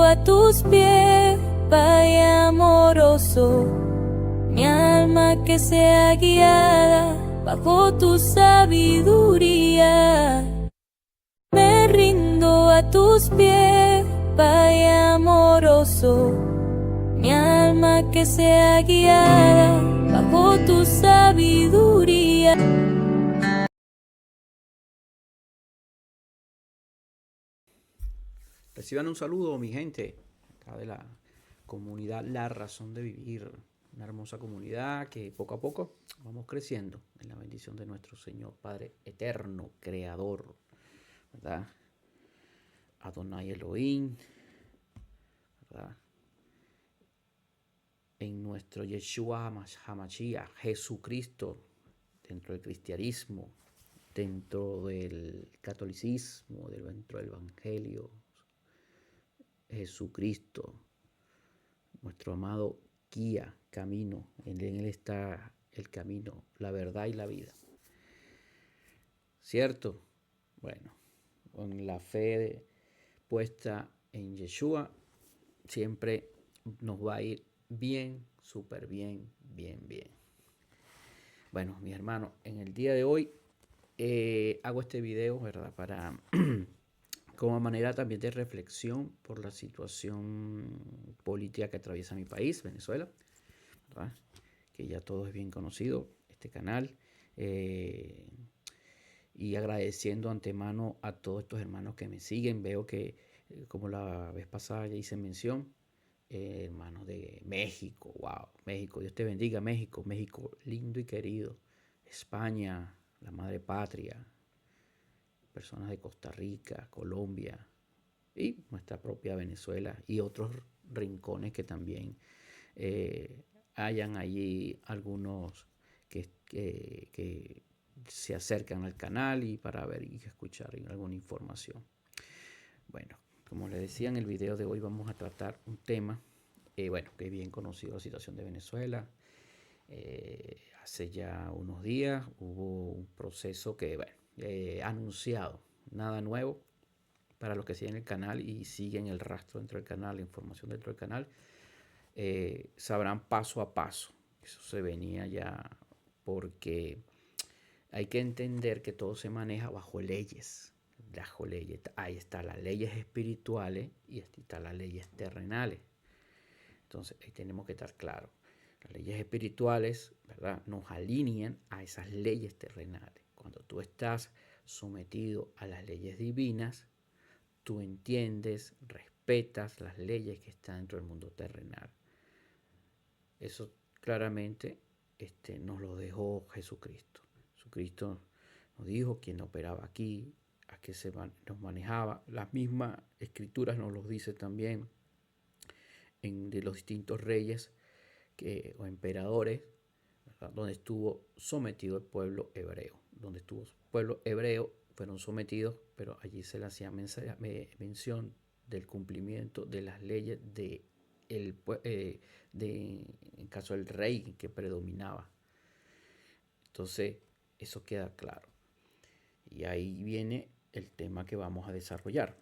a tus pies, Padre amoroso, mi alma que sea guiada bajo tu sabiduría. Me rindo a tus pies, Padre amoroso, mi alma que sea guiada bajo tu sabiduría. Reciban un saludo, mi gente, acá de la comunidad La Razón de Vivir. Una hermosa comunidad que poco a poco vamos creciendo en la bendición de nuestro Señor Padre Eterno, Creador, ¿verdad? Adonai Elohim, ¿verdad? En nuestro Yeshua HaMashiach, Jesucristo, dentro del cristianismo, dentro del catolicismo, dentro del evangelio, Jesucristo, nuestro amado guía, camino. En él está el camino, la verdad y la vida. ¿Cierto? Bueno, con la fe puesta en Yeshua, siempre nos va a ir bien, súper bien, bien, bien. Bueno, mis hermanos, en el día de hoy hago este video, ¿verdad? Para como manera también de reflexión por la situación política que atraviesa mi país, Venezuela, ¿verdad? Que ya todo es bien conocido, este canal. Y agradeciendo antemano a todos estos hermanos que me siguen. Veo que, como la vez pasada ya hice mención, hermanos de México, wow, México, Dios te bendiga, México, México lindo y querido, España, la madre patria, personas de Costa Rica, Colombia y nuestra propia Venezuela y otros rincones que también hayan allí algunos que se acercan al canal y para ver y escuchar alguna información. Bueno, como les decía, en el video de hoy vamos a tratar un tema, bueno, que es bien conocido, la situación de Venezuela. Hace ya unos días hubo un proceso que, bueno, anunciado, nada nuevo. Para los que siguen el canal y siguen el rastro dentro del canal, la información dentro del canal, sabrán paso a paso. Eso se venía ya porque hay que entender que todo se maneja bajo leyes. Bajo leyes. Ahí están las leyes espirituales y están las leyes terrenales. Entonces, ahí tenemos que estar claros. Las leyes espirituales, ¿verdad?, nos alinean a esas leyes terrenales. Cuando tú estás sometido a las leyes divinas, tú entiendes, respetas las leyes que están dentro del mundo terrenal. Eso claramente nos lo dejó Jesucristo. Jesucristo nos dijo quién operaba aquí, a qué nos manejaba. Las mismas escrituras nos lo dice también de los distintos reyes o emperadores, ¿verdad?, donde estuvo sometido el pueblo hebreo. Donde estuvo el pueblo hebreo fueron sometidos, pero allí se le hacía mención del cumplimiento de las leyes en caso del rey que predominaba. Entonces, eso queda claro. Y ahí viene el tema que vamos a desarrollar.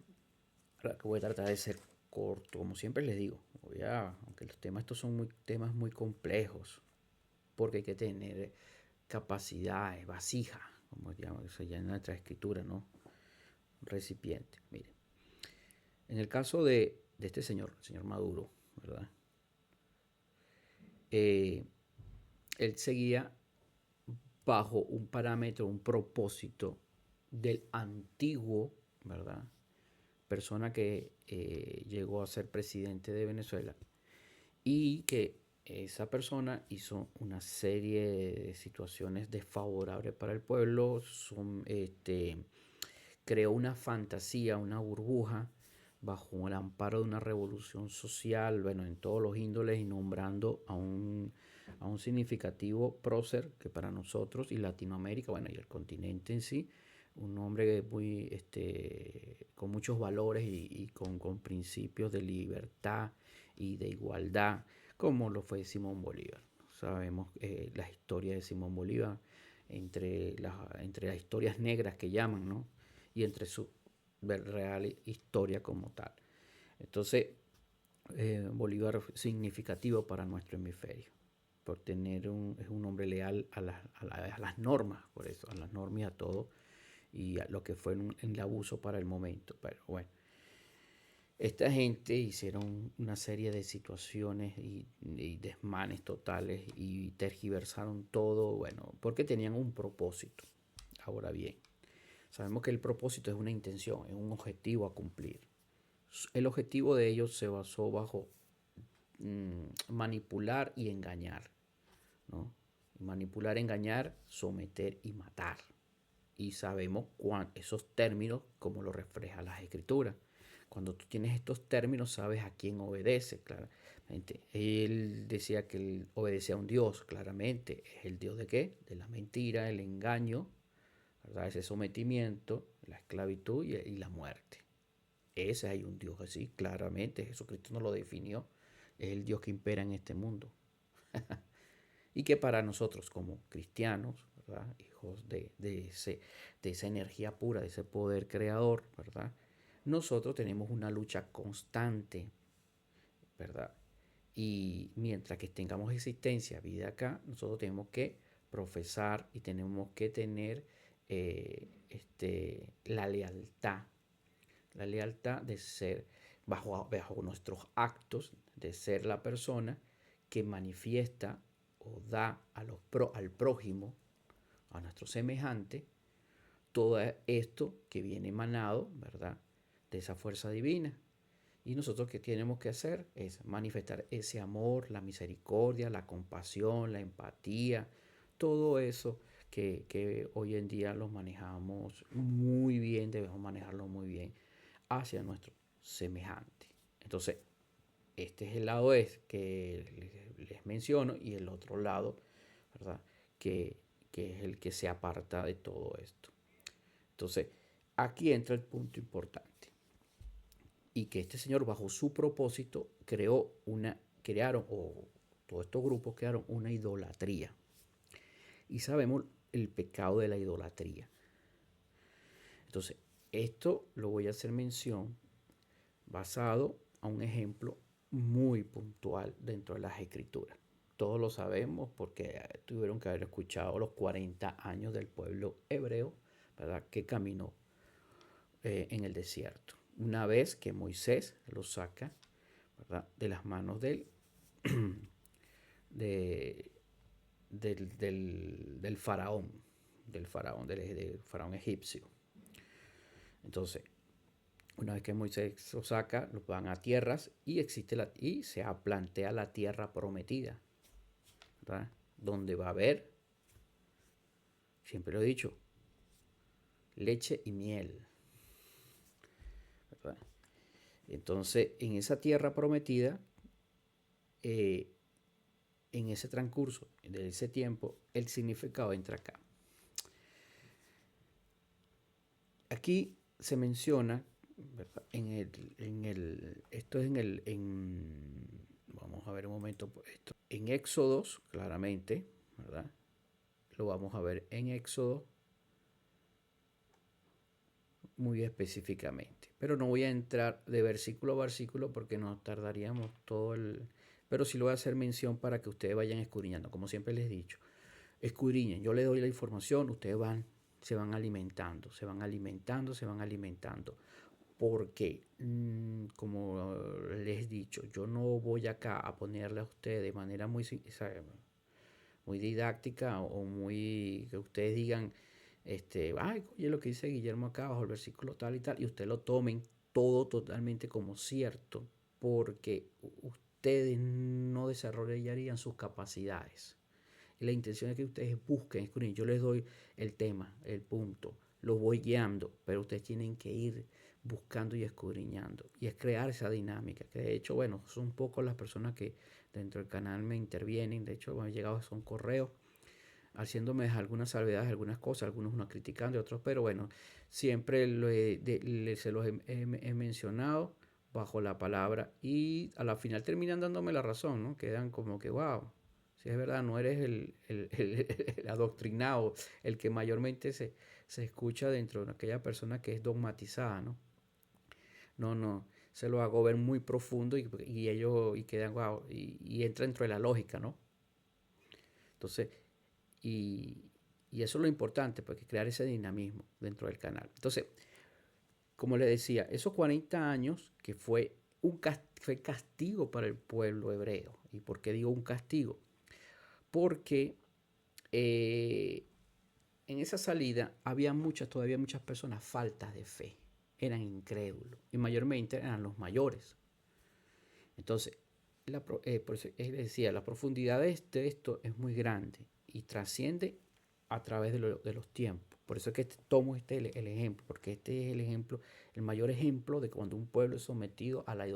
Ahora que voy a tratar de ser corto, como siempre les digo, aunque los temas estos son temas muy complejos, porque hay que tener capacidades, vasijas, como se llama en nuestra escritura, ¿no? Un recipiente. Miren, en el caso de este señor, el señor Maduro, ¿verdad? Él seguía bajo un parámetro, un propósito del antiguo, ¿verdad?, persona que llegó a ser presidente de Venezuela y que esa persona hizo una serie de situaciones desfavorables para el pueblo, creó una fantasía, una burbuja bajo el amparo de una revolución social, bueno, en todos los índoles, y nombrando a un significativo prócer que para nosotros y Latinoamérica, bueno, y el continente en sí, un hombre muy, con muchos valores y con principios de libertad y de igualdad, como lo fue Simón Bolívar. Sabemos la historia de Simón Bolívar, entre las historias negras que llaman, ¿no?, y entre su real historia como tal. Entonces, Bolívar significativo para nuestro hemisferio, por tener es un hombre leal a las normas, por eso, a las normas y a todo, y a lo que fue en el abuso para el momento. Pero bueno, esta gente hicieron una serie de situaciones y desmanes totales y tergiversaron todo, bueno, porque tenían un propósito. Ahora bien, sabemos que el propósito es una intención, es un objetivo a cumplir. El objetivo de ellos se basó bajo manipular y engañar, ¿no? Manipular, engañar, someter y matar. Y sabemos esos términos como lo refleja las escrituras. Cuando tú tienes estos términos sabes a quién obedece, claramente. Él decía que él obedecía a un Dios, claramente. ¿Es el Dios de qué? De la mentira, el engaño, ¿verdad? Ese sometimiento, la esclavitud y la muerte. Ese hay un Dios así, claramente. Jesucristo nos lo definió. Es el Dios que impera en este mundo. Y que para nosotros como cristianos, ¿verdad? Hijos de esa energía pura, de ese poder creador, ¿verdad? Nosotros tenemos una lucha constante, ¿verdad? Y mientras que tengamos existencia, vida acá, nosotros tenemos que profesar y tenemos que tener la lealtad de ser bajo nuestros actos, de ser la persona que manifiesta o da al prójimo, a nuestro semejante, todo esto que viene emanado, ¿verdad? De esa fuerza divina. Y nosotros qué tenemos que hacer es manifestar ese amor, la misericordia, la compasión, la empatía, todo eso que hoy en día los manejamos muy bien, debemos manejarlo muy bien hacia nuestro semejante. Entonces, este es el lado que les menciono y el otro lado, ¿verdad? Que es el que se aparta de todo esto. Entonces, aquí entra el punto importante. Y que este señor, bajo su propósito, todos estos grupos crearon una idolatría. Y sabemos el pecado de la idolatría. Entonces, esto lo voy a hacer mención basado a un ejemplo muy puntual dentro de las escrituras. Todos lo sabemos porque tuvieron que haber escuchado los 40 años del pueblo hebreo, ¿verdad? Que caminó en el desierto. Una vez que Moisés lo saca, ¿verdad? De las manos del faraón, del faraón egipcio. Entonces, una vez que Moisés lo saca, los van a tierras y se plantea la tierra prometida, ¿verdad? Donde va a haber, siempre lo he dicho, leche y miel, ¿verdad? Entonces, en esa tierra prometida, en ese transcurso de ese tiempo, el significado entra acá. Aquí se menciona, ¿verdad? Vamos a ver un momento esto. En Éxodos, claramente, ¿verdad? Lo vamos a ver en Éxodo muy específicamente. Pero no voy a entrar de versículo a versículo porque nos tardaríamos todo el... Pero sí lo voy a hacer mención para que ustedes vayan escudriñando. Como siempre les he dicho, escudriñen. Yo les doy la información, ustedes se van alimentando. Porque, como les he dicho, yo no voy acá a ponerle a ustedes de manera muy didáctica o muy que ustedes digan, ay, oye, lo que dice Guillermo acá bajo el versículo tal y tal, y ustedes lo tomen todo totalmente como cierto, porque ustedes no desarrollarían sus capacidades. Y la intención es que ustedes busquen, escuchen, yo les doy el tema, el punto, los voy guiando, pero ustedes tienen que ir buscando y escudriñando. Y es crear esa dinámica, que de hecho, bueno, son pocas las personas que dentro del canal me intervienen. De hecho, me han llegado, son correos haciéndome algunas salvedades, algunas cosas, algunos unos criticando y otros, pero bueno, siempre se los he mencionado bajo la palabra y a la final terminan dándome la razón, ¿no? Quedan como que, wow, si es verdad, no eres el adoctrinado, el que mayormente se escucha dentro de aquella persona que es dogmatizada, ¿no? No, se lo hago ver muy profundo y ellos y quedan wow, y entra dentro de la lógica, ¿no? Entonces, y, y eso es lo importante, porque crear ese dinamismo dentro del canal. Entonces, como le decía, esos 40 años que fue castigo para el pueblo hebreo. ¿Y por qué digo un castigo? Porque eh, en esa salida había todavía muchas personas faltas de fe, eran incrédulos y mayormente eran los mayores. Entonces, por eso decía, la profundidad de esto es muy grande y trasciende a través de los tiempos. Por eso es que tomo el ejemplo, porque este es el ejemplo, el mayor ejemplo de cuando un pueblo es sometido a la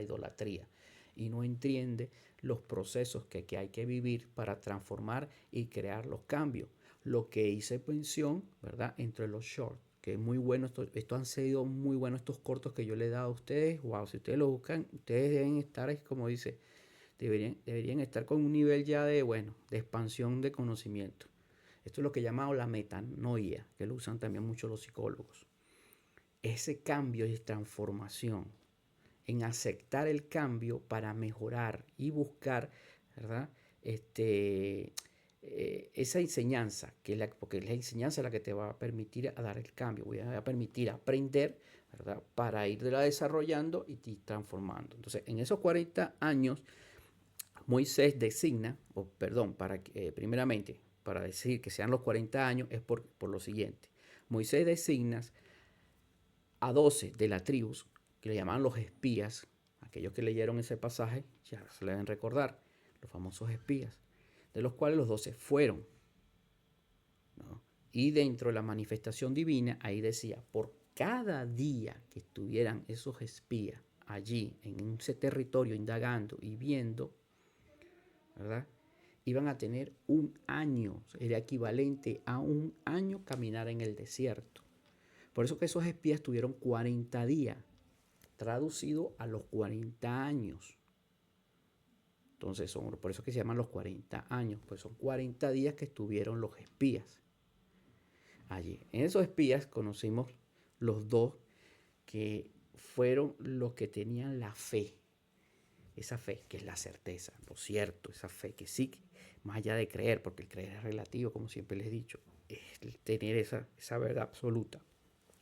idolatría y no entiende los procesos que hay que vivir para transformar y crear los cambios. Lo que hice mención, ¿verdad? Entre los shorts, que es muy bueno. Esto han sido muy buenos estos cortos que yo le he dado a ustedes. Wow, si ustedes lo buscan, ustedes deben estar, es como dice, deberían estar con un nivel ya de, bueno, de expansión de conocimiento. Esto es lo que he llamado la metanoia, que lo usan también mucho los psicólogos. Ese cambio y transformación, en aceptar el cambio para mejorar y buscar, ¿verdad? Esa enseñanza, porque es la enseñanza la que te va a permitir a dar el cambio, voy a permitir aprender, ¿verdad? Para irla desarrollando y transformando. Entonces, en esos 40 años, Moisés designa, o perdón, primeramente, para decir que sean los 40 años, es por lo siguiente. Moisés designa a 12 de la tribu, que le llamaban los espías. Aquellos que leyeron ese pasaje ya se le deben recordar, los famosos espías, de los cuales los 12 fueron, ¿no? Y dentro de la manifestación divina, ahí decía, por cada día que estuvieran esos espías allí, en ese territorio, indagando y viendo, ¿verdad? Iban a tener un año, era equivalente a un año caminar en el desierto. Por eso que esos espías tuvieron 40 días, traducido a los 40 años. Entonces, por eso que se llaman los 40 años, pues son 40 días que estuvieron los espías allí. En esos espías conocimos los dos que fueron los que tenían la fe. Esa fe que es la certeza, lo cierto, esa fe que sí, más allá de creer, porque el creer es relativo, como siempre les he dicho, es tener esa verdad absoluta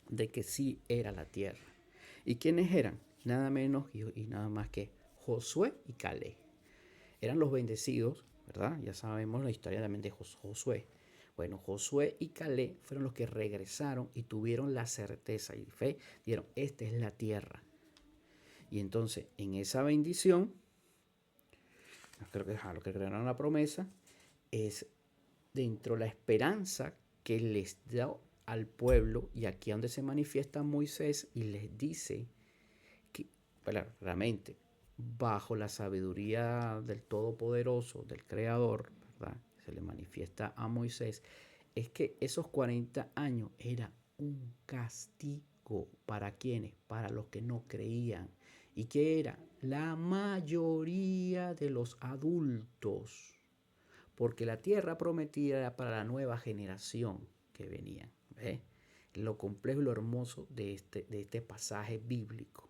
de que sí era la tierra. ¿Y quiénes eran? Nada menos y nada más que Josué y Caleb. Eran los bendecidos, ¿verdad? Ya sabemos la historia también de Josué. Bueno, Josué y Caleb fueron los que regresaron y tuvieron la certeza y fe. Dijeron, esta es la tierra. Y entonces, en esa bendición, creo que lo que crearon la promesa, es dentro de la esperanza que les da al pueblo, y aquí es donde se manifiesta Moisés y les dice que, realmente, bajo la sabiduría del Todopoderoso, del Creador, ¿verdad? Se le manifiesta a Moisés, es que esos 40 años era un castigo. ¿Para quiénes? Para los que no creían. ¿Y qué era? La mayoría de los adultos. Porque la tierra prometida era para la nueva generación que venía. ¿Ves? Lo complejo y lo hermoso de este pasaje bíblico.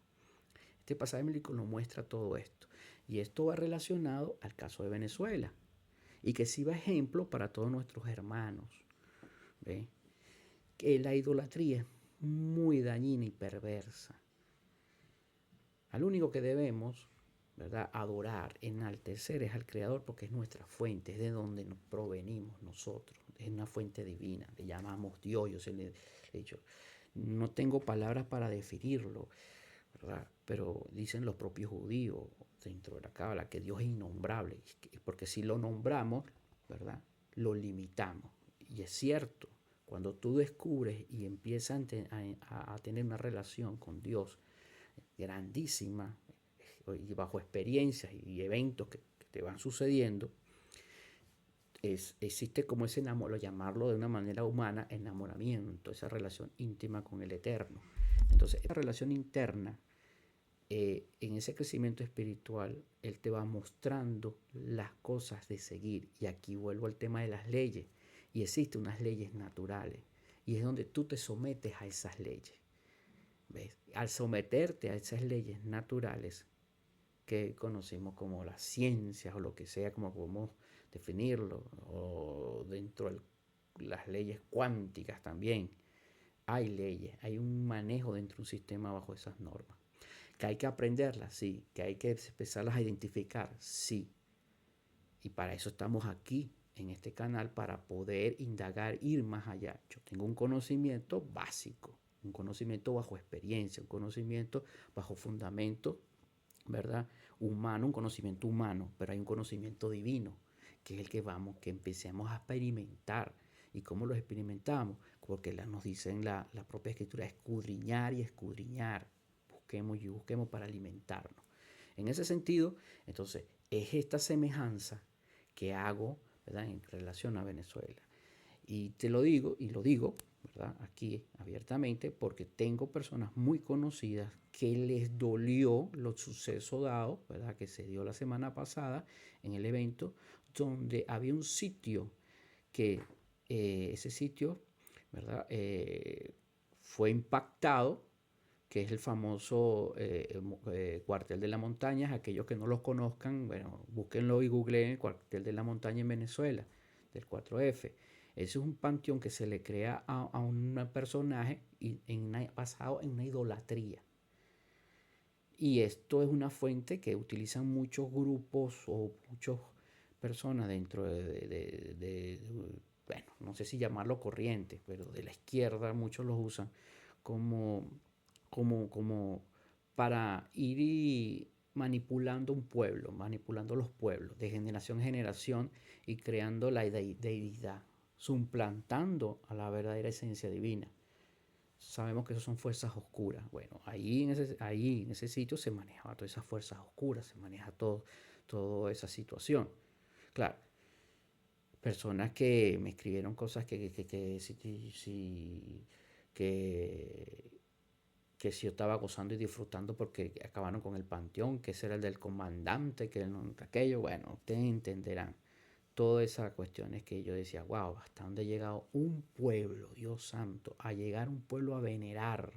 Este pasaje bíblico nos muestra todo esto. Y esto va relacionado al caso de Venezuela. Y que sirva ejemplo para todos nuestros hermanos. ¿Ves? Que la idolatría es muy dañina y perversa. Al único que debemos, ¿verdad?, adorar, enaltecer es al Creador, porque es nuestra fuente, es de donde nos provenimos nosotros, es una fuente divina, le llamamos Dios. Yo se le he dicho, no tengo palabras para definirlo, ¿verdad? Pero dicen los propios judíos dentro de la Cábala que Dios es innombrable, porque si lo nombramos, ¿verdad?, lo limitamos. Y es cierto, cuando tú descubres y empiezas a tener una relación con Dios grandísima y bajo experiencias y eventos que te van sucediendo, existe como ese llamarlo de una manera humana, enamoramiento, esa relación íntima con el Eterno. Entonces, esa relación interna, en ese crecimiento espiritual, Él te va mostrando las cosas de seguir. Y aquí vuelvo al tema de las leyes. Y existen unas leyes naturales. Y es donde tú te sometes a esas leyes. ¿Ves? Al someterte a esas leyes naturales que conocemos como las ciencias o lo que sea, como podemos definirlo, o dentro de las leyes cuánticas también, hay leyes, hay un manejo dentro de un sistema bajo esas normas. Que hay que aprenderlas, sí. Que hay que empezarlas a identificar, sí. Y para eso estamos aquí, en este canal, para poder indagar, ir más allá. Yo tengo un conocimiento básico, un conocimiento bajo experiencia, un conocimiento bajo fundamento, ¿verdad? Humano, un conocimiento humano, pero hay un conocimiento divino, que es el que vamos, que empecemos a experimentar. ¿Y cómo lo experimentamos? Porque nos dice en la propia escritura, escudriñar y escudriñar. Busquemos y busquemos para alimentarnos. En ese sentido, entonces, es esta semejanza que hago, ¿verdad?, en relación a Venezuela. Y te lo digo, y lo digo, ¿verdad?, aquí abiertamente, porque tengo personas muy conocidas que les dolió los sucesos dados, ¿verdad?, que se dio la semana pasada en el evento, donde había un sitio que ese sitio, ¿verdad?, fue impactado, que es el famoso Cuartel de la Montaña. Aquellos que no los conozcan, bueno, búsquenlo y googleen el Cuartel de la Montaña en Venezuela, del 4F. Ese es un panteón que se le crea a un personaje basado en una idolatría. Y esto es una fuente que utilizan muchos grupos o muchas personas dentro bueno, no sé si llamarlo corriente, pero de la izquierda muchos los usan como, como para ir manipulando un pueblo, manipulando los pueblos de generación en generación y creando la deidad, suplantando a la verdadera esencia divina. Sabemos que esas son fuerzas oscuras. Bueno, ahí en ese sitio se manejaba todas esas fuerzas oscuras, se maneja toda esa situación. Claro, personas que me escribieron cosas que si yo estaba gozando y disfrutando porque acabaron con el panteón, que ese era el del comandante, que aquello, bueno, ustedes entenderán todas esas cuestiones que yo decía, wow, hasta dónde ha llegado un pueblo, Dios santo, a llegar un pueblo a venerar.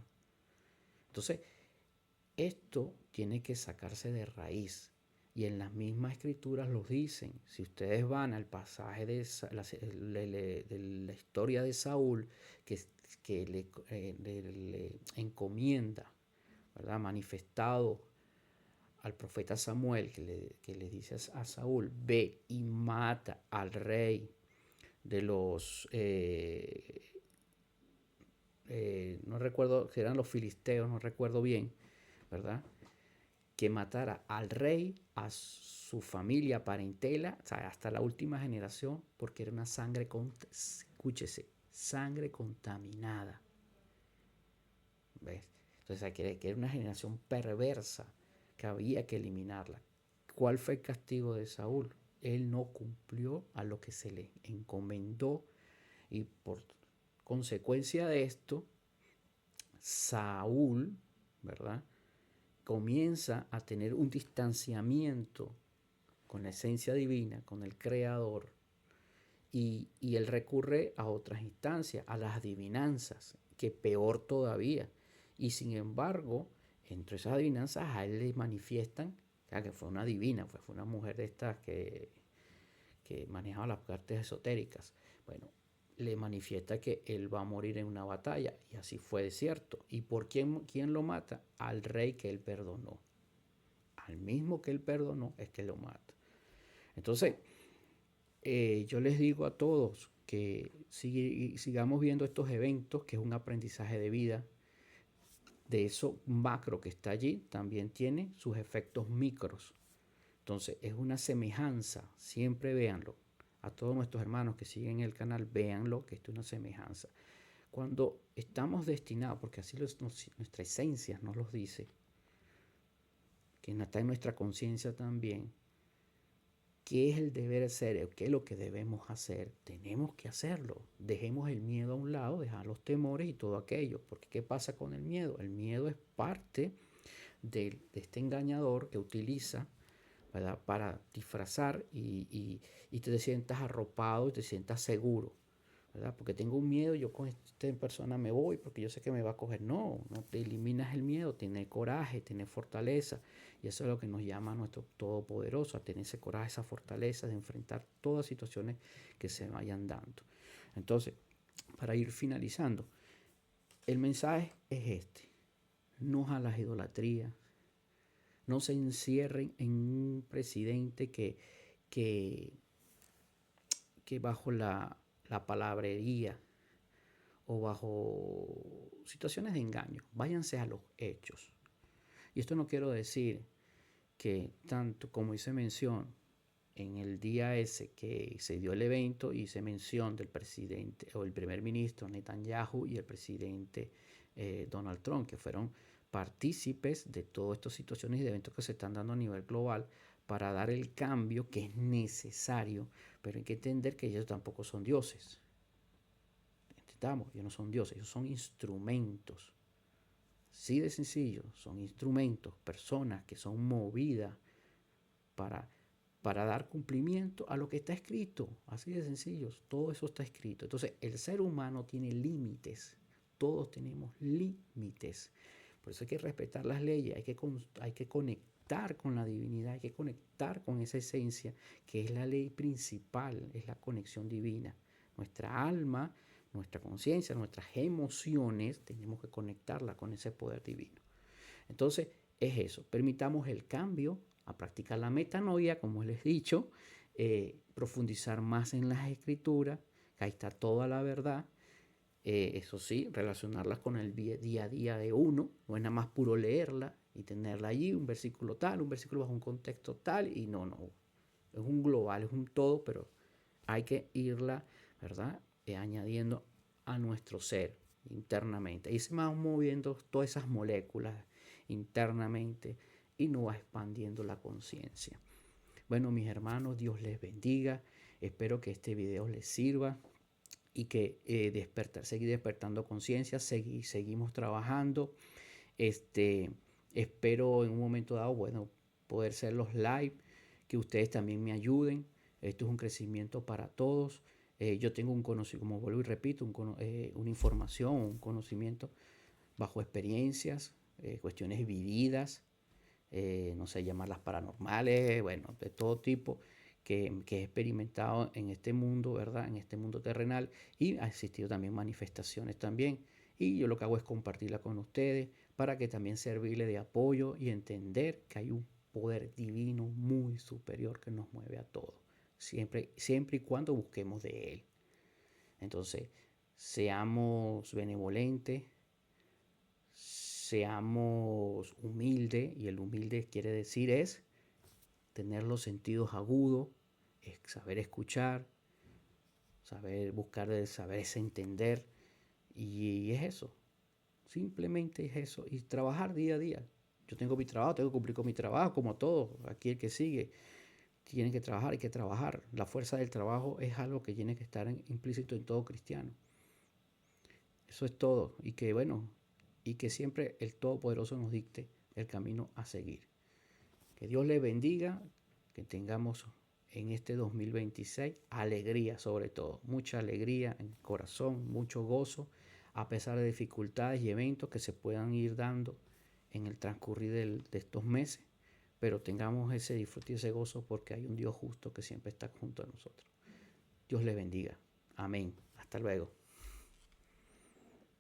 Entonces, esto tiene que sacarse de raíz. Y en las mismas escrituras los dicen. Si ustedes van al pasaje de la historia de Saúl, que le encomienda, ¿verdad?, manifestado al profeta Samuel, que le dice a Saúl, ve y mata al rey de los, no recuerdo si eran los filisteos, no recuerdo bien, ¿verdad?, que matara al rey, a su familia, parentela, o sea, hasta la última generación, porque era una sangre, escúchese, sangre contaminada. ¿Ves? Entonces, que era una generación perversa, que había que eliminarla. ¿Cuál fue el castigo de Saúl? Él no cumplió a lo que se le encomendó, y por consecuencia de esto, Saúl, ¿verdad?, comienza a tener un distanciamiento con la esencia divina, con el Creador, y él recurre a otras instancias, a las adivinanzas, que peor todavía. Y sin embargo, entre esas adivinanzas a él le manifiestan, que fue una divina, fue una mujer de estas que manejaba las partes esotéricas. Bueno, le manifiesta que él va a morir en una batalla, y así fue de cierto. ¿Y por quién lo mata? Al rey que él perdonó. Al mismo que él perdonó es que lo mata. Entonces, yo les digo a todos que sigamos viendo estos eventos, que es un aprendizaje de vida. De eso macro que está allí, también tiene sus efectos micros. Entonces, es una semejanza, siempre véanlo. A todos nuestros hermanos que siguen el canal, véanlo, que esto es una semejanza. Cuando estamos destinados, porque así nuestra esencia nos los dice, que está en nuestra conciencia también, qué es el deber ser, qué es lo que debemos hacer, tenemos que hacerlo. Dejemos el miedo a un lado, dejar los temores y todo aquello. Porque ¿qué pasa con el miedo? El miedo es parte de este engañador que utiliza, ¿verdad?, para disfrazar y te sientas arropado y te sientas seguro, ¿verdad? Porque tengo un miedo, yo con esta persona me voy porque yo sé que me va a coger. No, no te eliminas el miedo, tener coraje, tener fortaleza. Y eso es lo que nos llama a nuestro Todopoderoso, a tener ese coraje, esa fortaleza de enfrentar todas situaciones que se vayan dando. Entonces, para ir finalizando, el mensaje es este: no a las idolatrías, no se encierren en un presidente que, que bajo la palabrería o bajo situaciones de engaño, váyanse a los hechos. Y esto no quiero decir que tanto como hice mención en el día ese que se dio el evento, hice mención del presidente o el primer ministro Netanyahu y el presidente Donald Trump, que fueron partícipes de todas estas situaciones y de eventos que se están dando a nivel global para dar el cambio que es necesario, pero hay que entender que ellos tampoco son dioses. Entendamos, ellos no son dioses, ellos son instrumentos. Sí, de sencillo, son instrumentos, personas que son movidas para, para dar cumplimiento a lo que está escrito. Así de sencillo, todo eso está escrito. Entonces, el ser humano tiene límites, todos tenemos límites. Por eso hay que respetar las leyes, hay que conectar con la divinidad, hay que conectar con esa esencia que es la ley principal, es la conexión divina. Nuestra alma, nuestra conciencia, nuestras emociones, tenemos que conectarla con ese poder divino. Entonces, es eso. Permitamos el cambio, a practicar la metanoia, como les he dicho, profundizar más en las escrituras, que ahí está toda la verdad. Eso sí, relacionarlas con el día a día de uno. No es nada más puro leerla y tenerla allí, un versículo tal, un versículo bajo un contexto tal, y no. Es un global, es un todo, pero hay que irla, ¿verdad? Añadiendo a nuestro ser internamente. Y se van moviendo todas esas moléculas internamente y nos va expandiendo la conciencia. Bueno, mis hermanos, Dios les bendiga. Espero que este video les sirva y que seguir despertando conciencia, seguimos trabajando. Espero en un momento dado, bueno, poder ser los live, que ustedes también me ayuden. Esto es un crecimiento para todos. Yo tengo un conocimiento, como vuelvo y repito, una información, un conocimiento bajo experiencias, cuestiones vividas, no sé, llamarlas paranormales, bueno, de todo tipo, que he experimentado en este mundo, ¿verdad? En este mundo terrenal, y ha existido también manifestaciones también. Y yo lo que hago es compartirla con ustedes para que también servirle de apoyo y entender que hay un poder divino muy superior que nos mueve a todos, siempre y cuando busquemos de él. Entonces, seamos benevolentes, seamos humildes, y el humilde quiere decir es tener los sentidos agudos, es saber escuchar, saber buscar, saber entender, y es eso, simplemente es eso, y trabajar día a día. Yo tengo mi trabajo, tengo que cumplir con mi trabajo, como todo, aquí el que sigue tiene que trabajar, hay que trabajar. La fuerza del trabajo es algo que tiene que estar implícito en todo cristiano. Eso es todo, y que bueno, y que siempre el Todopoderoso nos dicte el camino a seguir. Que Dios les bendiga, que tengamos en este 2026 alegría, sobre todo, mucha alegría en el corazón, mucho gozo, a pesar de dificultades y eventos que se puedan ir dando en el transcurrir de estos meses, pero tengamos ese disfrute y ese gozo porque hay un Dios justo que siempre está junto a nosotros. Dios les bendiga. Amén. Hasta luego.